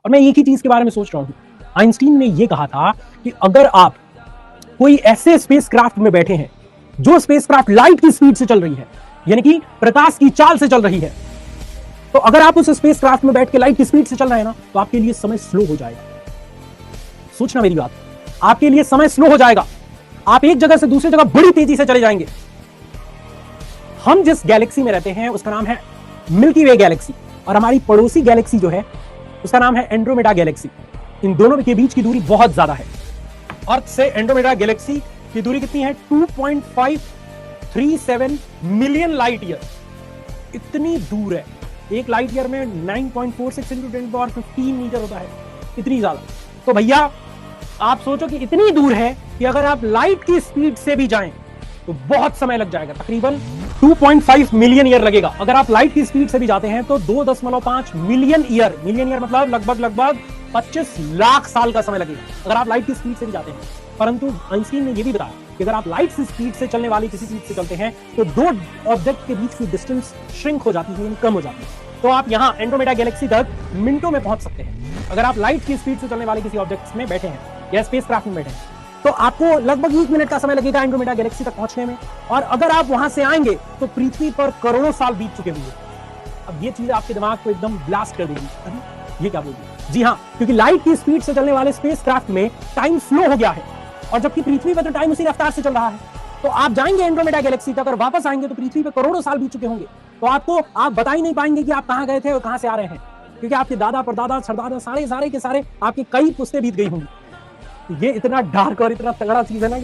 और मैं एक ही चीज के बारे में सोच रहा हूं। आइंस्टीन ने यह कहा था कि अगर आप कोई ऐसे स्पेसक्राफ्ट में बैठे हैं जो स्पेसक्राफ्ट लाइट की स्पीड से चल रही है, यानी कि प्रकाश की चाल से चल रही है, तो अगर आप उस स्पेसक्राफ्ट में बैठ के लाइट की स्पीड से चल रहे हैं ना, तो आपके लिए समय स्लो हो जाएगा। सोचना मेरी बात, आपके लिए समय स्लो हो जाएगा। आप एक जगह से दूसरी जगह बड़ी तेजी से चले जाएंगे। हम जिस गैलेक्सी में रहते हैं उसका नाम है मिल्की वे गैलेक्सी, और हमारी पड़ोसी गैलेक्सी जो है उसका नाम है एंड्रोमेडा गैलेक्सी। इन दोनों के बीच की दूरी बहुत ज्यादा है। अर्थ से एंड्रोमेडा गैलेक्सी की दूरी कितनी है? 2.537 मिलियन लाइट ईयर। इतनी दूर है। एक लाइट ईयर में 9.46 × 10⁻15 मीटर होता है। इतनी ज्यादा। तो भैया आप सोचो कि इतनी दूर है कि अगर आप लाइट की स्पीड से भी जाएं तो बहुत समय लग जाएगा, तकरीबन 2.5 मिलियन ईयर लगेगा। अगर आप लाइट की स्पीड से भी जाते हैं तो 2.5 मिलियन ईयर मतलब लगभग 25 लाख साल का समय लगेगा अगर आप लाइट की स्पीड से भी जाते हैं। परंतु आइंस्टीन ने यह भी बताया कि अगर आप लाइट की स्पीड से चलने वाली किसी चीज से चलते हैं तो दो ऑब्जेक्ट के बीच की डिस्टेंस श्रिंक हो जाती है, कम हो जाती है। तो आप यहां एंड्रोमेडा गैलेक्सी तक मिनटों में पहुंच सकते हैं अगर आप लाइट की स्पीड से चलने वाले किसी ऑब्जेक्ट में बैठे हैं या स्पेसक्राफ्ट में बैठे हैं। तो आपको लगभग 1 मिनट का समय लगेगा एंड्रोमेडा गैलेक्सी तक पहुंचने में, और अगर आप वहां से आएंगे तो पृथ्वी पर करोड़ों साल बीत चुके होंगे। अब ये चीज आपके दिमाग को एकदम ब्लास्ट कर देगी। ये क्या बोल दिया? जी हाँ, क्योंकि लाइट की स्पीड से चलने वाले स्पेसक्राफ्ट में टाइम स्लो हो गया है, और जबकि पृथ्वी पर तो टाइम उसी रफ्तार से चल रहा है। तो आप जाएंगे एंड्रोमेडा गैलेक्सी तक और वापस आएंगे तो पृथ्वी पर करोड़ों साल बीत चुके होंगे। तो आप बता ही नहीं पाएंगे कि आप कहां गए थे और कहां से आ रहे हैं, क्योंकि आपके दादा परदादा सरदादा सारे के सारे आपके कई पुश्तें बीत गई होंगी। ये इतना डार्क और इतना तगड़ा चीज है ना।